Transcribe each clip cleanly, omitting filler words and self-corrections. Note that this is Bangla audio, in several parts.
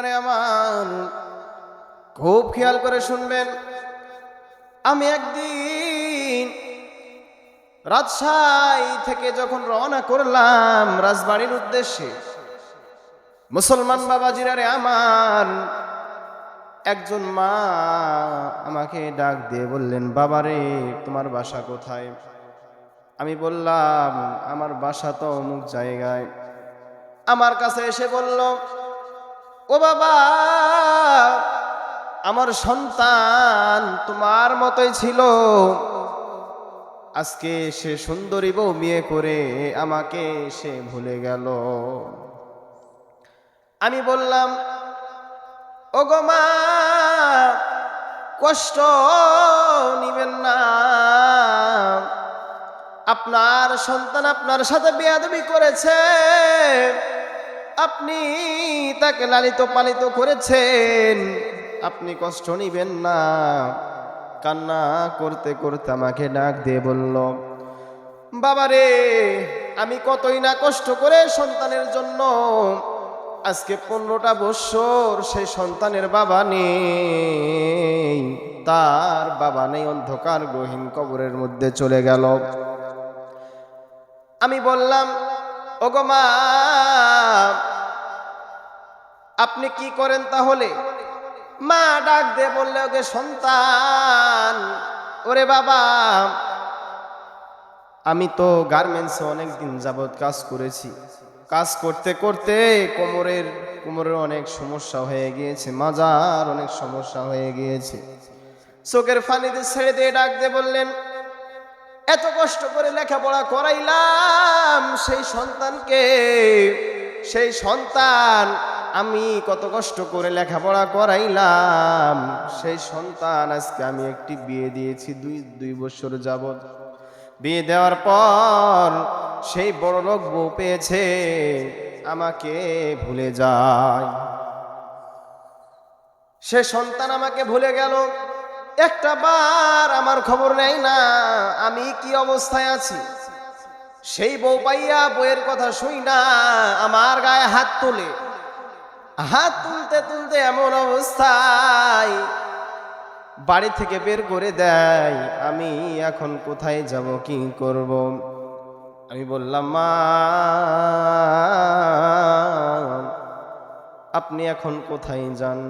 আরে আমার খুব খেয়াল করে শুনবেন। আমি একদিন রাজশাহী থেকে যখন রওনা করলাম রাজবাড়ির উদ্দেশ্যে, মুসলমান বাবাজিরা রে আমার, একজন মা আমাকে ডাক দিয়ে বললেন, বাবারে তোমার বাসা কোথায়? আমি বললাম আমার বাসা তো অমুক জায়গায়। আমার কাছে এসে বলল, ও বাবা, আমার সন্তান তোমার মতোই ছিল, আজকে সে সুন্দরী বউ বিয়ে করে আমাকে সে ভুলে গেল। আমি বললাম, ও গো মা, কষ্ট নিবেন না, আপনার সন্তান আপনার সাথে বেয়াদবি করেছে, আপনি তাকে লালিত পালিত করেছেন, আপনি কষ্ট নিবেন না। কান্না করতে করতে আমাকে ডাক দিয়ে বলল, বাবারে, আমি কতই না কষ্ট করে সন্তানের জন্য আজকে 15টা বৎসর সেই সন্তানের বাবা নেই, তার বাবা নেই, অন্ধকার গহীন কবরের মধ্যে চলে গেল। আমি বললাম, ওগো মা, আপনি কি করেন তাহলে? মা ডাক দিয়ে বললে, ওকে সন্তান, ওরে বাবা, আমি তো গার্মেন্টসে অনেকদিন যাবৎ কাজ করেছি, কাজ করতে করতে কোমরের অনেক সমস্যা হয়ে গিয়েছে, মাজার অনেক সমস্যা হয়ে গিয়েছে। চোখের পানিতে ছেড়ে দিয়ে ডাক দিয়ে বললেন, এত কষ্ট করে লেখাপড়া করাইলাম সেই সন্তানকে, সেই সন্তান আমি কত কষ্ট করে লেখাপড়া করাইলাম, সেই সন্তান আজকে আমি একটি বিয়ে দিয়েছি, দুই বছর যাবৎ। বিয়ে দেওয়ার পর সেই বড় লোক বউ পেয়েছে, আমাকে ভুলে যায়। সে সন্তান আমাকে ভুলে গেল, একটা বার আমার খবর নেয় না আমি কি অবস্থায় আছি। সেই বউ পাইয়া বউয়ের কথা শুই না আমার গায়ে হাত তোলে, হাত তুলতে তুলতে এমন অবস্থায় বাড়ি থেকে বের করে দেয়। আমি এখন কোথায় যাব, কি করব? আমি বললাম, মা, আপনি এখন কোথায় যান?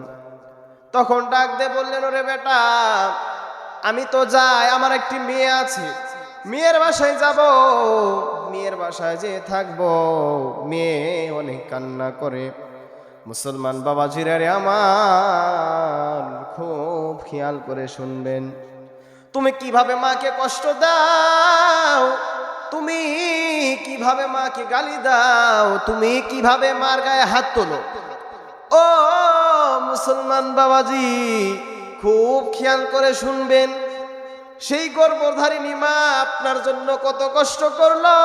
তখন ডাক দিয়ে বললেন, ওরে বেটা, আমি তো যাই, আমার একটি মেয়ে আছে, মেয়ের বাসায় যাব, মেয়ের বাসায় যে থাকবো, মেয়ে অনেক কান্না করে। মুসলমান বাবাজিরা রে আমার, খুব খেয়াল করে শুনবেন। তুমি কিভাবে মাকে কষ্ট দাও, তুমি কিভাবে মাকে গালি দাও, তুমি কিভাবে মার গায়ে হাত তোলো। ও মুসলমান বাবাজি, খুব খেয়াল করে শুনবেন। সেই গর্ভধারিণী মা আপনার জন্য কত কষ্ট করলো,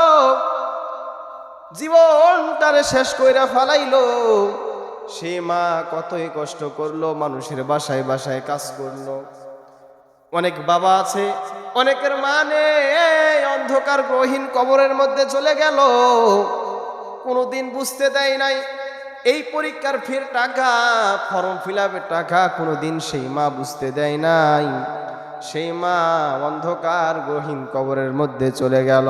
জীবনটারে শেষ কইরা ফালাইলো। সে মা কতই কষ্ট করলো, মানুষের বাসায় বাসায় কাজ করলো। অনেক বাবা আছে, অনেকের মানে অন্ধকার গহীন কবরের মধ্যে চলে গেল, কোনোদিন বুঝতে দেয় নাই। এই পরীক্ষার ফির টাকা, ফর্ম ফিলআপের টাকা কোনোদিন সেই মা বুঝতে দেয় নাই। সেই মা অন্ধকার গহীন কবরের মধ্যে চলে গেল।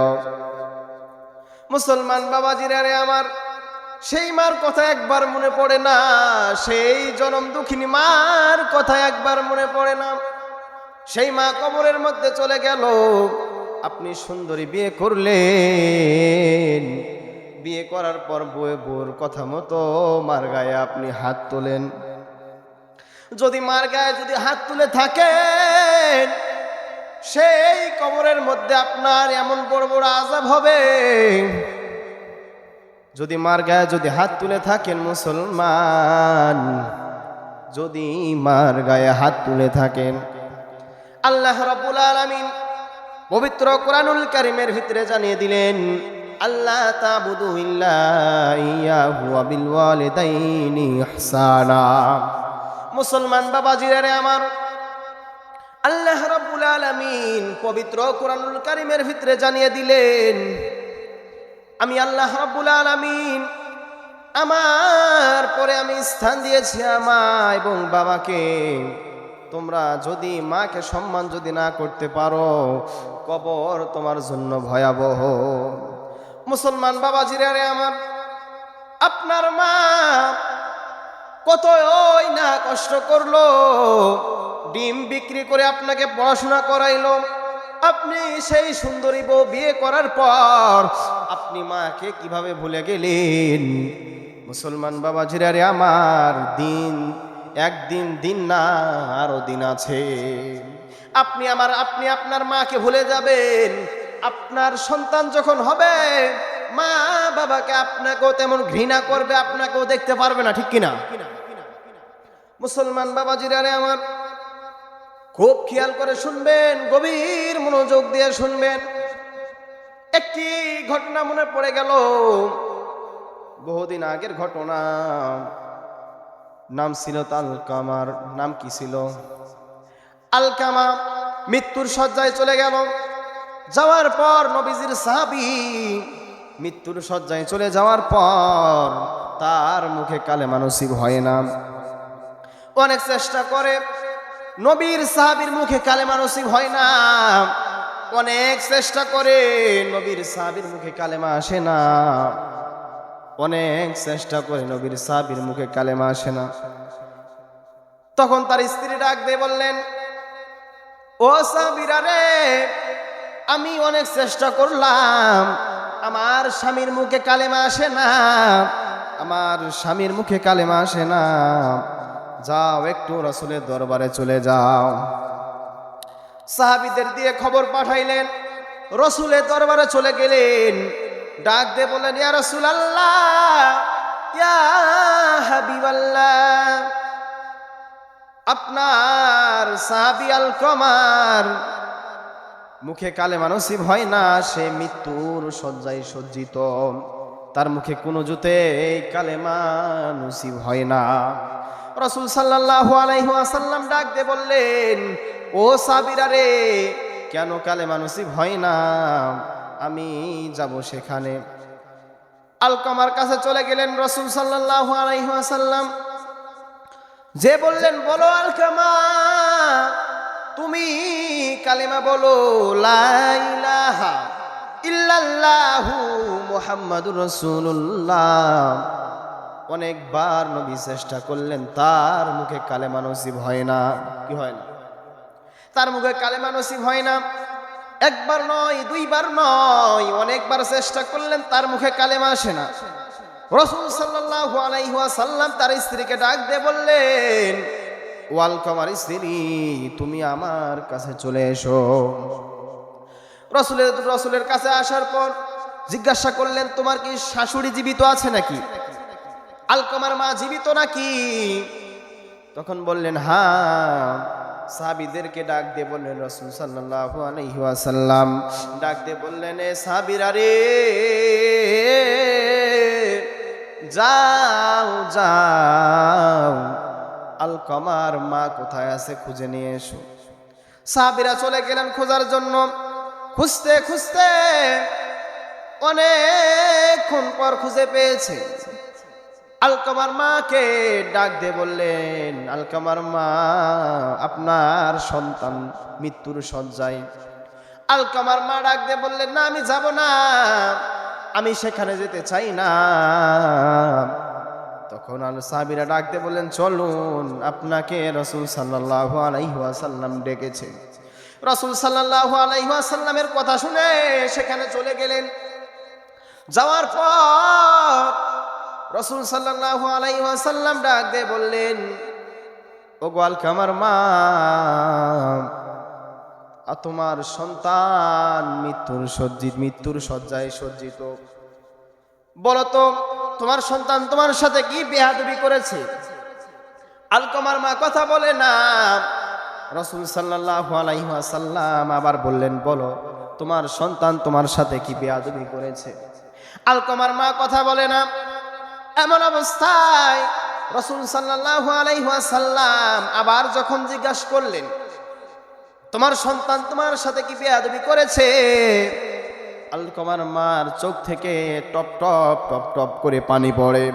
মুসলমান বাবাজিরা রে আমার, সেই মার কথা একবার মনে পড়ে না, সেই জনম দুঃখিনী মার কথা একবার মনে পড়ে না। সেই মা কবরের মধ্যে চলে গেল। আপনি সুন্দরী বিয়ে করলেন, বিয়ে করার পর বউর কথা মতো মার গায়ে আপনি হাত তোলেন। যদি মার গায়ে যদি হাত তুলে থাকেন, সেই কবরের মধ্যে আপনার এমন বড় বড় আযাব হবে। যদি মার গায়ে যদি হাত তুলে থাকেন মুসলমান, যদি মার গায়ে হাত তুলে থাকেন, আল্লাহ রাব্বুল আলামিন পবিত্র কোরআনুল কারীমের ভিতরে জানিয়ে দিলেন, আল্লাহ তা'বুদু ইল্লা ইয়াহু ওয়া বিল ওয়ালিদাইনি ইহসানা। মুসলমান বাবাজিরা রে আমার, আল্লাহ রাব্বুল আলামিন পবিত্র কোরআনুল কারীমের ভিতরে জানিয়ে দিলেন, আমি আল্লাহ রাব্বুল আলামিন আমার পরে আমি স্থান দিয়েছি মা এবং বাবাকে। তোমরা যদি মাকে সম্মান যদি না করতে পারো, কবর তোমার জন্য ভয়াবহ। মুসলমান বাবাজিরা রে আমার, আপনার মা কতই না কষ্ট করলো, ডিম বিক্রি করে আপনাকে পড়াশোনা করাইলো। আপনি সেই সুন্দরী বউ বিয়ে করার পর আপনি মাকে কিভাবে ভুলে গেলেন? মুসলমান বাবাজিরা রে আমার, দিন একদিন দিন না, আরো দিন আছে। আপনি আপনার মাকে ভুলে যাবেন। আপনার সন্তান যখন হবে, মা বাবাকে আপনাকেও তেমন ঘৃণা করবে, আপনাকেও দেখতে পারবে না, ঠিক কিনা? মুসলমান বাবাজিরা রে আমার, খুব খেয়াল করে শুনবেন, গভীর মনোযোগ দিয়ে শুনবেন। একটি ঘটনা মনে পড়ে গেল, বহুদিন আগের ঘটনা। নাম ছিল আলকামার। নাম কি ছিল? আলকামা মৃত্যুর শয্যায় চলে গেল। যাওয়ার পর নবীজির সাহাবী মৃত্যুর শয্যায় চলে যাওয়ার পর তার মুখে কালেমা নসিব হয় না। অনেক চেষ্টা করে, নবীর সাহাবীর মুখে কালেমা নসিব হয় না। অনেক চেষ্টা করে, নবীর সাহাবীর মুখে কালেমা আসে না। অনেক চেষ্টা করে, নবীর সাহাবীর মুখে কালেমা আসে না। তখন তার স্ত্রী ডাক দিয়ে বললেন, ও সাহাবীরা রে, আমি অনেক চেষ্টা করলাম, আমার স্বামীর মুখে কালেমা আসে না, আমার স্বামীর মুখে কালেমা আসে না। যাও, একটু রাসূলের দরবারে চলে যাও। সাহাবীদের দিয়ে খবর পাঠাইলেন, রাসূলের দরবারে চলে গেলেন। ডাক দিয়ে বললেন, ইয়া রাসূলুল্লাহ, ইয়া হাবিবাল্লাহ, আপনার সাহাবী আলকামার মুখে কালেমা নসিব হয় না, সে মৃত্যুর শয্যায় সজ্জিত, তার মুখে কোনো জুতে কালেমা নসিব হয় না। রাসূল সাল্লাল্লাহু আলাইহি ওয়াসাল্লাম ডাক দিয়ে বললেন, ও সাহাবীরা রে, কেন কালেমা নসিব হয় না? আমি যাব সেখানে। আলকামার কাছে চলে গেলেন রাসূল সাল্লাল্লাহু আলাইহি ওয়াসাল্লাম। যে বললেন, বলো আলকামা, তুমি কালেমা বলো, লা ইলাহা ইল্লাল্লাহু মুহাম্মাদুর রাসূলুল্লাহ। অনেকবার নবী চেষ্টা করলেন, তার মুখে কালেমা নসিব হয় না। কি হয় না? তার মুখে কালেমা নসিব হয় না। একবার নয়, দুইবার নয়, অনেকবার চেষ্টা করলেন, তার মুখে কালেমা আসে না। রাসূল সাল্লাল্লাহু আলাইহি ওয়াসাল্লাম তার স্ত্রীকে ডাক দিয়ে বললেন, ও আলকামার স্ত্রী, তুমি আমার কাছে চলে এসো। রাসূলের কাছে আসার পর জিজ্ঞাসা করলেন, তোমার কি শাশুড়ি জীবিত আছে নাকি? আলকামার মা জীবিত নাকি? তখন বললেন, হ্যাঁ। সাহাবীদেরকে ডাক দিয়ে বললেন, রাসূল সাল্লাল্লাহু আলাইহি ওয়াসাল্লাম ডাক দিয়ে বললেন, এ সাহাবীরা রে, যাও যাও, আলকামার মা কোথায় আছে খুঁজে নিয়ে এসো। সাহাবীরা চলে গেলেন খোঁজার জন্য। খুঁজতে খুঁজতে অনেকক্ষণ পর খুঁজে পেয়েছে। আলকামার মাকে ডাক দিয়ে বললেন, আলকামার মা, আপনার সন্তান মৃত্যুর শয্যায়। আলকামার মা ডাক দিয়ে বললেন, না, আমি যাব না, আমি সেখানে যেতে চাই না। তখন সাহাবীরা ডাক দিয়ে বললেন, চলুন, আপনাকে রাসূল সাল্লাল্লাহু আলাইহি ওয়াসাল্লাম ডেকেছে। রাসূল সাল্লাল্লাহু আলাইহি ওয়াসাল্লামের কথা শুনে সেখানে চলে গেলেন। যাওয়ার পর রাসূল সাল্লাল্লাহু আলাইহি ওয়াসাল্লাম ডাক দিয়ে বললেন, ও গো আলকামার মা, তোমার সন্তান মৃত্যুর শয্যায় সজ্জিত। বলো তো, তোমার সন্তান তোমার সাথে কি বেয়াদবি করেছে? আলকামার মা কথা বলে না। রাসূল সাল্লাল্লাহু আলাইহি ওয়াসাল্লাম আবার বললেন, বলো, তোমার সন্তান তোমার সাথে কি বেয়াদবি করেছে? আলকামার মা কথা বলে না। এমন অবস্থায় রাসূল সাল্লাল্লাহু আলাইহি ওয়াসাল্লাম আবার যখন জিজ্ঞাসা করলেন, তোমার সন্তান তোমার সাথে কি বেয়াদবি করেছে? আলকামার মার চোখ থেকে টপ টপ টপ টপ করে পানি পড়ে।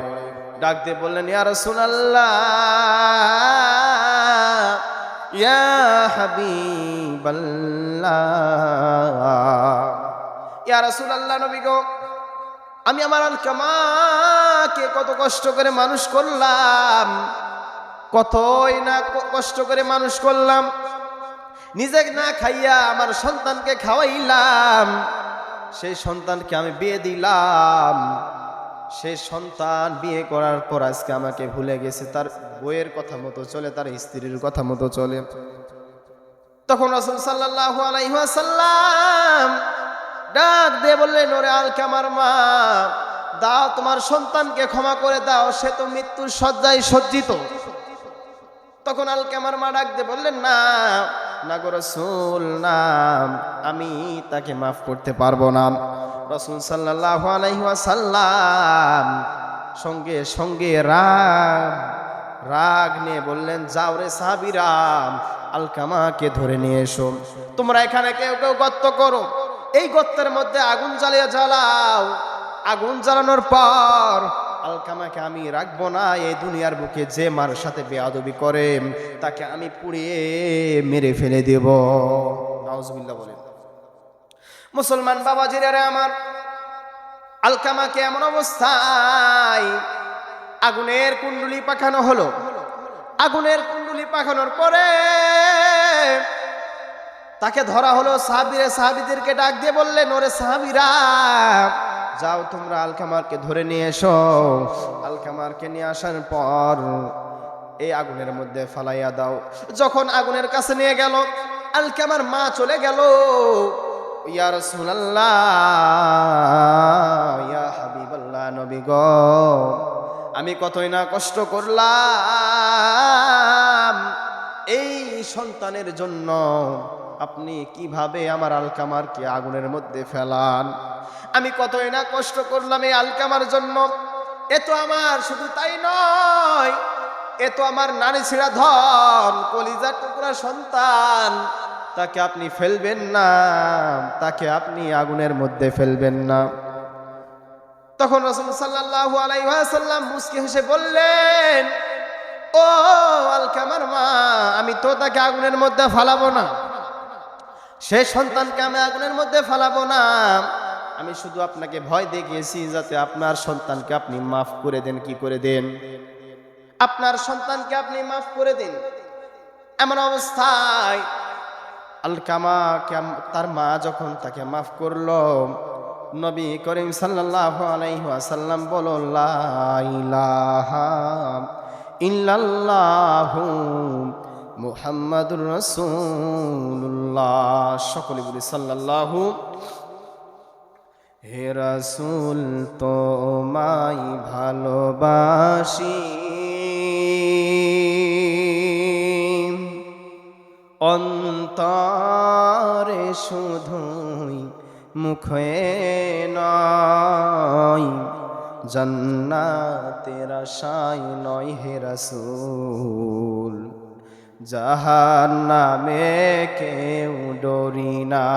ডাক দিয়ে বললেন, ইয়া রাসূলুল্লাহ, ইয়া হাবিবাল্লাহ, ইয়া রাসূলুল্লাহ, নবী গো, আমি আমার আলকামাকে কত কষ্ট করে মানুষ করলাম, কতই না কষ্ট করে মানুষ করলাম, নিজে না খাইয়া আমার সন্তানকে খাওয়াইলাম, সেই সন্তানকে আমি বিয়ে দিলাম, সেই সন্তান বিয়ে করার পর আজকে আমাকে ভুলে গেছে, তার বইয়ের কথা মতো চলে, তার স্ত্রীর কথা মতো চলে। তখন রাসূল সাল্লাল্লাহু আলাইহি ওয়াসাল্লাম ডাক দিয়ে বললেন, ওরে আলকামার মা, দাও তোমার সন্তানকে ক্ষমা করে দাও, সে তো মৃত্যুর শয্যায় সজ্জিত। তখন আলকামার মা ডাক দিয়ে বললেন, না না গো রাসূল, না, আমি তাকে মাফ করতে পারবো না। রাসূল সাল্লাল্লাহু আলাইহি ওয়াসাল্লাম সঙ্গে সঙ্গে রাগ নিয়ে বললেন, যাও রে সাহাবীরা, আলকামাকে ধরে নিয়ে এসো। তোমরা এখানে কেউ কেউ গর্ত করো, এই গর্তের মধ্যে আগুন জ্বালিয়ে জ্বালাও, আগুন জ্বালানোর পর আলকামাকে আমি রাখবো না, এই দুনিয়ার বুকে যে মার সাথে বেয়াদবি করে তাকে আমি পুড়িয়ে মেরে ফেলে দেব। নাউজুবিল্লাহ বলেন। মুসলমান বাবাজিরা আমার, আলকামাকে এমন অবস্থায় আগুনের কুণ্ডুলি পাকানো হলো। আগুনের কুণ্ডুলি পাকানোর পরে তাকে ধরা হলো। সাহাবীদেরকে ডাক দিয়ে বললেন, ওরে সাহাবীরা, যাও তোমরা আলকামারকে ধরে নিয়ে এসো। আলকামারকে নিয়ে আসার পর এই আগুনের মধ্যে ফালাইয়া দাও। যখন আগুনের কাছে নিয়ে গেল, আলকামার মা চলে গেল, ইয়া রাসূলুল্লাহ, ইয়া হাবিবাল্লাহ, নবী গো, আমি কতই না কষ্ট করলাম এই সন্তানের জন্য, আপনি কিভাবে আমার আলকামারকে আগুনের মধ্যে ফেলান? আমি কতই না কষ্ট করলাম এই আলকামার জন্য। এ তো আমার শুধু তাই নয়, এ তো আমার নারী ছিঁড়া ধন, কলিজার টুকরা সন্তান, তাকে আপনি ফেলবেন না, তাকে আপনি আগুনের মধ্যে ফেলবেন না। তখন রাসূল সাল্লাল্লাহু আলাইহি ওয়াসাল্লাম মুস্কি হেসে বললেন, ও আলকামার মা, আমি তো তাকে আগুনের মধ্যে ফালাবো না, সে সন্তানকে আমি আগুনের মধ্যে ফালাবো না। আমি শুধু আপনাকে ভয় দেখিয়েছি যাতে আপনার সন্তানকে আপনি মাফ করে দেন। কি করে দেন? আপনার সন্তানকে আপনি মাফ করে দিন। এমন অবস্থায় আলকামাকে তার মা যখন তাকে মাফ করলো, নবী করিম সাল্লাল্লাহু আলাইহি ওয়াসাল্লাম বলল, লা ইলাহা ইল্লাল্লাহু মুহাম্মাদুর রাসূলুল্লাহ। সকলে বলি সাল্লাল্লাহু। হে রাসূল, তোমায় ভালোবাসি, অন্তরে শুধুই, মুখে নয়, জান্নাতের আশায় নয় হে রাসূল, জাহান্নামে কেউ ডরি না।